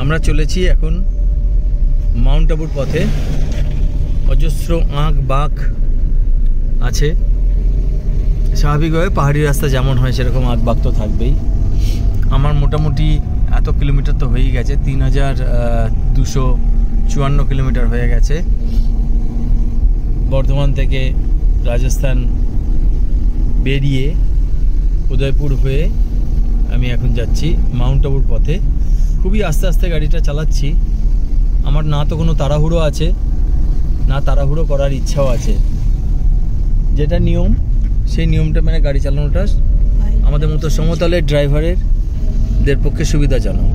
আমরা চলেছি এখন মাউন্ট আবুর পথে। অজস্র আঁক বাঁক আছে, স্বাভাবিকভাবে পাহাড়ি রাস্তা যেমন হয় সেরকম আঁক বাঁক তো থাকবেই। আমার মোটামুটি এত কিলোমিটার তো হয়েই গেছে, 3254 কিলোমিটার হয়ে গেছে। বর্ধমান থেকে রাজস্থান বেরিয়ে উদয়পুর হয়ে আমি এখন যাচ্ছি মাউন্ট আবুর পথে। খুবই আস্তে আস্তে গাড়িটা চালাচ্ছি। আমার না তো কোনো তাড়াহুড়ো আছে, না তাড়াহুড়ো করার ইচ্ছাও আছে। যেটা নিয়ম সেই নিয়মটা মেনে গাড়ি চালানোটা আমাদের মতো সমতলের ড্রাইভারের পক্ষে সুবিধাজনক।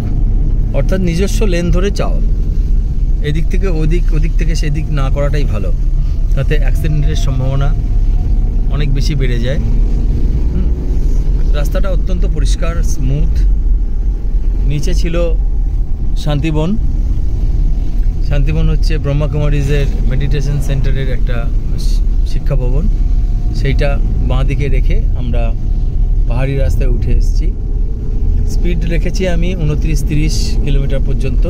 অর্থাৎ নিজস্ব লেন ধরে চাও, এদিক থেকে ওদিক, ওদিক থেকে সেদিক না করাটাই ভালো। তাতে অ্যাক্সিডেন্টের সম্ভাবনা অনেক বেশি বেড়ে যায়। রাস্তাটা অত্যন্ত পরিষ্কার, স্মুথ। নিচে ছিল শান্তিবন। শান্তিবন হচ্ছে ব্রহ্মাকুমারিজের মেডিটেশন সেন্টারের একটা শিক্ষা ভবন। সেইটা বাঁ দিকে রেখে আমরা পাহাড়ি রাস্তায় উঠে এসেছি। স্পিড রেখেছি আমি 29-30 কিলোমিটার পর্যন্ত,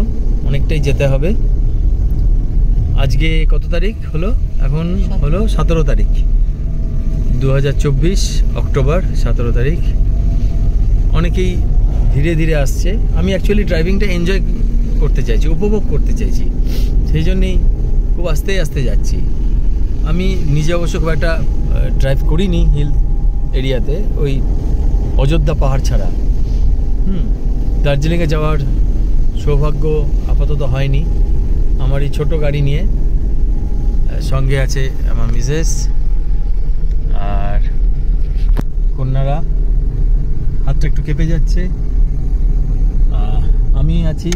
অনেকটাই যেতে হবে। আজকে কত তারিখ হলো? এখন হলো 17 তারিখ, 2024 অক্টোবর 17 তারিখ। অনেকেই ধীরে ধীরে আসছে। আমি অ্যাকচুয়ালি ড্রাইভিংটা এনজয় করতে চাইছি, উপভোগ করতে চাইছি, সেই জন্যেই খুব আস্তে আস্তে যাচ্ছি। আমি নিজে অবশ্য খুব একটা ড্রাইভ করিনি হিল এরিয়াতে, ওই অযোধ্যা পাহাড় ছাড়া। দার্জিলিংয়ে যাওয়ার সৌভাগ্য আপাতত হয়নি। আমার এই ছোটো গাড়ি নিয়ে, সঙ্গে আছে আমার মিসেস আর কন্যারা। হাতটা একটু কেঁপে যাচ্ছে, আমি আছি,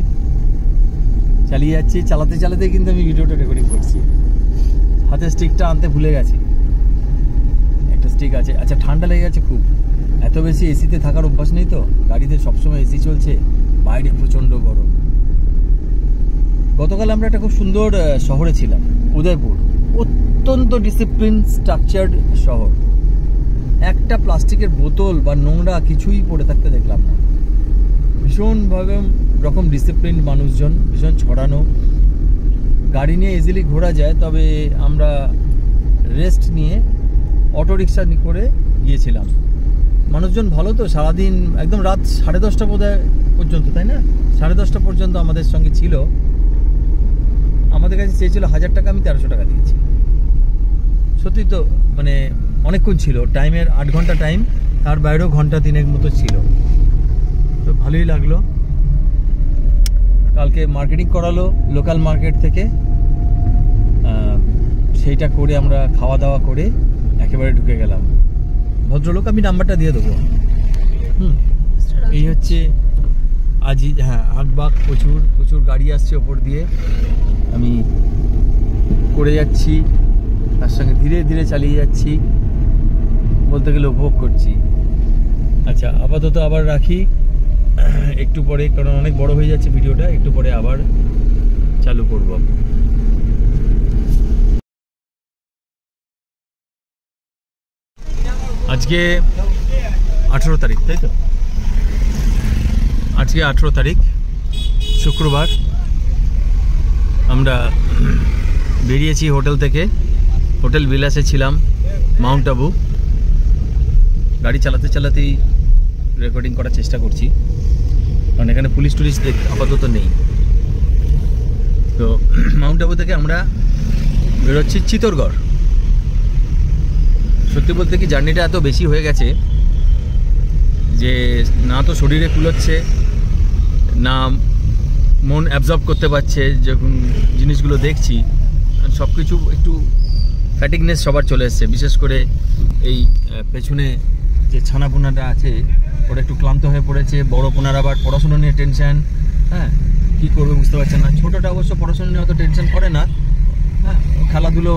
চালিয়ে যাচ্ছি। চালাতে চালাতেই কিন্তু আমি ভিডিওটা রেকর্ডিং করছি। হাতে স্টিকটা আনতে ভুলে গেছি, একটা স্টিক আছে। আচ্ছা, ঠান্ডা লেগে গেছে খুব। এত বেশি এসিতে থাকার অভ্যাস নেই তো, গাড়িতে সবসময় এসি চলছে, বাইরে প্রচণ্ড গরম। গতকাল আমরা একটা খুব সুন্দর শহরে ছিলাম, উদয়পুর। অত্যন্ত ডিসিপ্লিন স্ট্রাকচার্ড শহর। একটা প্লাস্টিকের বোতল বা নোংরা কিছুই পড়ে থাকতে দেখলাম না। ভীষণভাবে রকম ডিসিপ্লিন মানুষজন, ভীষণ ছড়ানো। গাড়ি নিয়ে ইজিলি ঘোরা যায়, তবে আমরা রেস্ট নিয়ে অটোরিকশা করে গিয়েছিলাম। মানুষজন ভালো তো, সারাদিন একদম রাত 10:30 বোধহয় পর্যন্ত, তাই না? 10:30 পর্যন্ত আমাদের সঙ্গে ছিল। আমাদের কাছে চেয়েছিল 1000 টাকা, আমি 1300 টাকা দিয়েছি। সত্যি তো, মানে অনেকক্ষণ ছিল। টাইমের 8 ঘন্টা টাইম, তার বাইরেও ঘন্টা 3 মতো ছিল। তো ভালোই লাগলো। কালকে মার্কেটিং করালো লোকাল মার্কেট থেকে, সেইটা করে আমরা খাওয়া দাওয়া করে একেবারে ঢুকে গেলাম। ভদ্রলোক, আমি নাম্বারটা দিয়ে দেবো। এই হচ্ছে আজই। হ্যাঁ, আঁকবাঁক প্রচুর প্রচুর গাড়ি আসছে ওপর দিয়ে। আমি করে যাচ্ছি, তার সঙ্গে ধীরে ধীরে চালিয়ে যাচ্ছি, বলতে গেলে উপভোগ করছি। আচ্ছা, আপাতত আবার রাখি, একটু পরে, কারণ অনেক বড় হয়ে যাচ্ছে ভিডিওটা, একটু পরে আবার চালু করব। আজকে 18 তারিখ, তাই তো? আজকে 18 তারিখ, শুক্রবার। আমরা বেরিয়েছি হোটেল থেকে। হোটেল বিলাসে ছিলাম, মাউন্ট আবু। গাড়ি চালাতে চালাতেই রেকর্ডিং করার চেষ্টা করছি, কারণ এখানে পুলিশ টুলিশ আপাতত নেই। তো মাউন্ট আবু থেকে আমরা বেরোচ্ছি চিতোরগড়। সত্যি বলতে কি, জার্নিটা এত বেশি হয়ে গেছে যে না তো শরীরে কুলোচ্ছে, না মন অ্যাবজর্ব করতে পারছে যখন জিনিসগুলো দেখছি। সব কিছু একটু ফ্যাটিকনেস সবার চলে এসছে। বিশেষ করে এই পেছনে যে ছানাপোনাটা আছে, ওরা একটু ক্লান্ত হয়ে পড়েছে। বড় পোনার আবার পড়াশুনো নিয়ে টেনশন। হ্যাঁ, কী করবে বুঝতে পারছে না। ছোটোটা অবশ্য পড়াশুনো নিয়ে অত টেনশন করে না। হ্যাঁ, খেলাধুলো,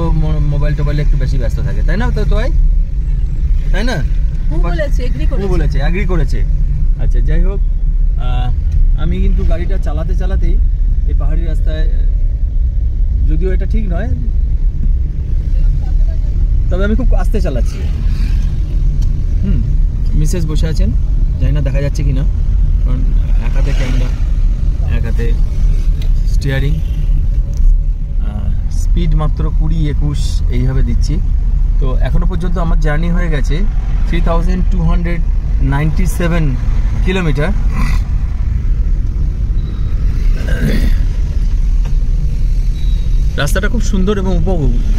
মোবাইল টোবাইলে একটু বেশি ব্যস্ত থাকে, তাই না? তো তাই না? বলেছে, অ্যাগ্রি করেছে। আচ্ছা, যাই হোক, আমি কিন্তু গাড়িটা চালাতে চালাতেই এই পাহাড়ি রাস্তায়, যদিও এটা ঠিক নয়, তবে আমি খুব আস্তে চালাচ্ছি। মিসেস বসে আছেন, জানি না দেখা যাচ্ছে কিনা, কারণ এক হাতে ক্যামেরা, এক হাতে স্টিয়ারিং, স্পিড মাত্র 20-21 এইভাবে দিচ্ছি। তো এখনো পর্যন্ত আমার জার্নি হয়ে গেছে 3297 কিলোমিটার। রাস্তাটা খুব সুন্দর এবং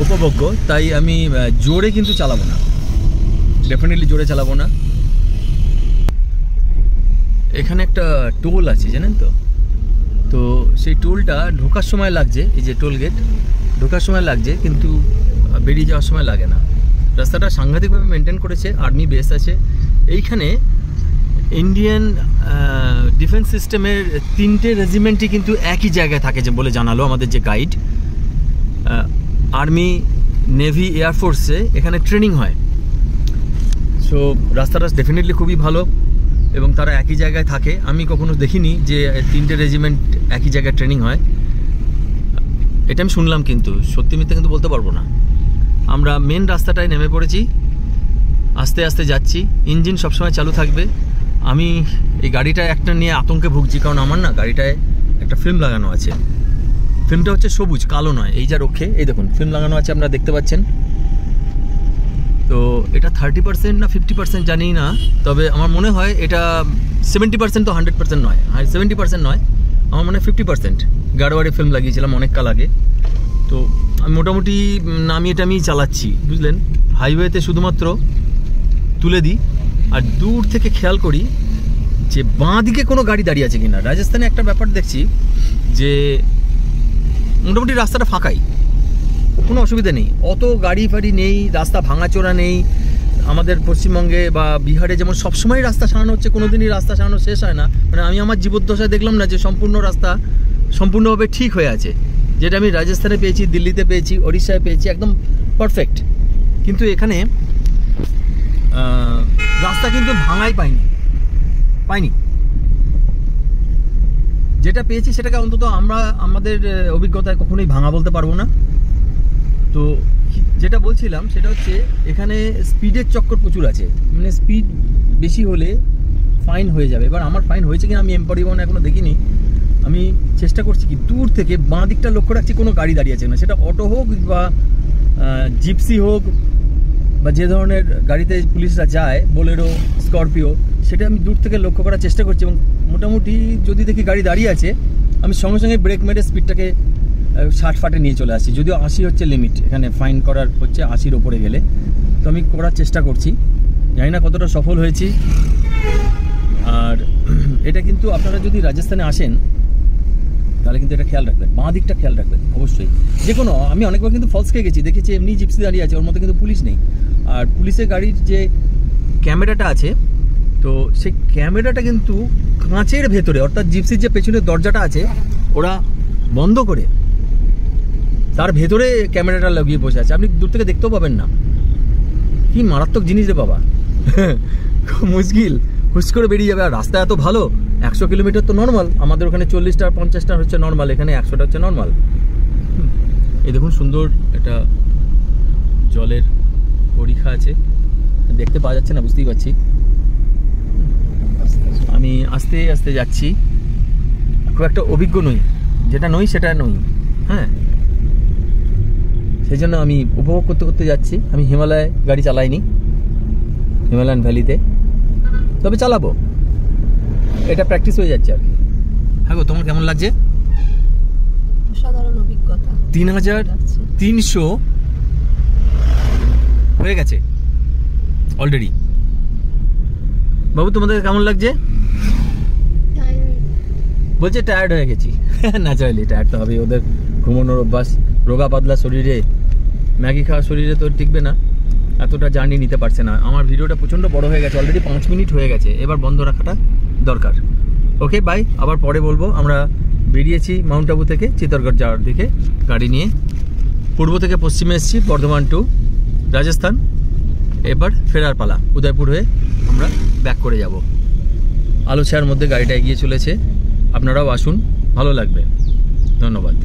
উপভোগ্য, তাই আমি জোরে কিন্তু চালাবো না, ডেফিনেটলি জোরে চালাবো না। এখানে একটা টোল আছে জানেন তো, তো সেই টোলটা ঢোকার সময় লাগছে, এই যে টোল গেট ঢোকার সময় লাগছে, কিন্তু বেরিয়ে যাওয়ার সময় লাগে না। রাস্তাটা সাংঘাতিকভাবে মেনটেন করেছে, আর্মি বেস আছে এইখানে। ইন্ডিয়ান ডিফেন্স সিস্টেমের 3টে রেজিমেন্টই কিন্তু একই জায়গায় থাকে যে বলে জানালো আমাদের যে গাইড। আর্মি, নেভি, এয়ারফোর্সে এখানে ট্রেনিং হয়। সো রাস্তাটা ডেফিনেটলি খুবই ভালো এবং তারা একই জায়গায় থাকে। আমি কখনো দেখিনি যে 3টে রেজিমেন্ট একই জায়গায় ট্রেনিং হয়, এটা আমি শুনলাম, কিন্তু সত্যি মিথ্যা কিন্তু বলতে পারবো না। আমরা মেন রাস্তাটায় নেমে পড়েছি, আস্তে আস্তে যাচ্ছি, ইঞ্জিন সবসময় চালু থাকবে। আমি এই গাড়িটা একটা নিয়ে আতঙ্কে ভুগছি, কারণ আমার না গাড়িটায় একটা ফিল্ম লাগানো আছে। ফিল্মটা হচ্ছে সবুজ, কালো নয়, এই যা রক্ষে, এই দেখুন ফিল্ম লাগানো আছে, আপনারা দেখতে পাচ্ছেন। তো এটা 30% না 50% জানি না, তবে আমার মনে হয় এটা 70% তো 100% নয়, আর 70% নয়, আমার মনে হয় 50%। গাড়োয়ারে ফিল্ম লাগিয়েছিলাম অনেক কাল আগে। তো আমি মোটামুটি নামিয়ে টামিয়ে চালাচ্ছি, বুঝলেন। হাইওয়েতে শুধুমাত্র তুলে দিই আর দূর থেকে খেয়াল করি যে বাঁ দিকে কোনো গাড়ি দাঁড়িয়ে আছে কিনা। রাজস্থানে একটা ব্যাপার দেখছি যে মোটামুটি রাস্তাটা ফাঁকাই, কোনো অসুবিধা নেই, অত গাড়ি ফাড়ি নেই, রাস্তা ভাঙাচোরা নেই। আমাদের পশ্চিমবঙ্গে বা বিহারে যেমন সবসময় রাস্তা সারানো হচ্ছে, কোনো দিনই রাস্তা সারানো শেষ হয় না। মানে আমি আমার জীবদ্দশায় দেখলাম না যে সম্পূর্ণ রাস্তা সম্পূর্ণভাবে ঠিক হয়ে আছে, যেটা আমি রাজস্থানে পেয়েছি, দিল্লিতে পেয়েছি, ওড়িশায় পেয়েছি, একদম পারফেক্ট। কিন্তু এখানে রাস্তা কিন্তু ভাঙাই পাইনি। যেটা পেয়েছি সেটাকে অন্তত আমরা আমাদের অভিজ্ঞতায় কখনোই ভাঙা বলতে পারবো না। তো যেটা বলছিলাম সেটা হচ্ছে এখানে স্পিডের চক্কর প্রচুর আছে, মানে স্পিড বেশি হলে ফাইন হয়ে যাবে। এবার আমার ফাইন হয়েছে কিনা আমি পরিবহনে এখনো দেখিনি। আমি চেষ্টা করছি কি দূর থেকে বাঁ দিকটা লক্ষ্য রাখছি কোনো গাড়ি দাঁড়িয়ে আছে না, সেটা অটো হোক বা জিপসি হোক বা যে ধরনের গাড়িতে পুলিশরা যায়, বোলেরো, স্করপিও, সেটা আমি দূর থেকে লক্ষ্য করার চেষ্টা করছি। এবং মোটামুটি যদি দেখি গাড়ি দাঁড়িয়ে আছে, আমি সঙ্গে সঙ্গে ব্রেক মেরে স্পিডটাকে 60 নিয়ে চলে আসছি। যদিও 80 হচ্ছে লিমিট, এখানে ফাইন করার হচ্ছে 80-র ওপরে গেলে। তো আমি করার চেষ্টা করছি, জানি না কতটা সফল হয়েছি। আর এটা কিন্তু আপনারা যদি রাজস্থানে আসেন তাহলে কিন্তু এটা খেয়াল রাখবেন, বাঁ দিকটা খেয়াল রাখবেন অবশ্যই। যে কোনো, আমি অনেকবার কিন্তু ফলস খেয়ে গেছি, দেখেছি এমনি জিপসি দাঁড়িয়ে আছে, ওর মধ্যে কিন্তু পুলিশ নেই। আর পুলিশের গাড়ির যে ক্যামেরাটা আছে, তো সেই ক্যামেরাটা কিন্তু কাঁচের ভেতরে, অর্থাৎ জিপসির যে পেছনের দরজাটা আছে ওরা বন্ধ করে তার ভেতরে ক্যামেরাটা লাগিয়ে বসে আছে, আপনি দূর থেকে দেখতেও পাবেন না। কি মারাত্মক জিনিস রে বাবা, খুব মুশকিল, হুশ করে বেরিয়ে যাবে। আর রাস্তা এত ভালো, 100 কিলোমিটার তো নর্মাল, আমাদের ওখানে 40-50 হচ্ছে নর্মাল, এখানে 100টা হচ্ছে নর্মাল। এই দেখুন সুন্দর একটা জলের পরীক্ষা আছে, দেখতে পাওয়া যাচ্ছে না, বুঝতেই পারছি। আমি আস্তে আস্তে যাচ্ছি, খুব একটা অভিজ্ঞ নই, যেটা নই সেটা নই, হ্যাঁ, সেই জন্য আমি উপভোগ করতে করতে যাচ্ছি। আমি হিমালয় গাড়ি চালাইনি, হিমালয়ান ভ্যালিতে, তবে চালাবো, এটা প্র্যাকটিস হয়ে যাচ্ছে আর কি। হ্যাঁ গো, তোমার কেমন লাগছে? সাধারণ অভিজ্ঞতা। 3300 হয়ে গেছে অলরেডি। বাবু তোমাদের কেমন লাগছে? বলছে টায়ার্ড হয়ে গেছি। ন্যাচারালি টায়ার্ড তো হবে, ওদের ঘুমানোর অভ্যাস, রোগা পাতলা শরীরে, ম্যাগি খাওয়া শরীরে তো টিকবে না, এতটা জার্নি নিতে পারছে না। আমার ভিডিওটা প্রচণ্ড বড় হয়ে গেছে, অলরেডি 5 মিনিট হয়ে গেছে, এবার বন্ধ রাখাটা দরকার। ওকে বাই, আবার পরে বলবো। আমরা বেরিয়েছি মাউন্ট আবু থেকে চিত্তরগড় যাওয়ার দিকে গাড়ি নিয়ে, পূর্ব থেকে পশ্চিমে এসেছি, বর্ধমান টু রাজস্থান। এবার ফেরার পালা, উদয়পুর হয়ে আমরা ব্যাক করে যাব। আলো ছায়ার মধ্যে গাড়িটা এগিয়ে চলেছে, আপনারাও আসুন, ভালো লাগবে। ধন্যবাদ।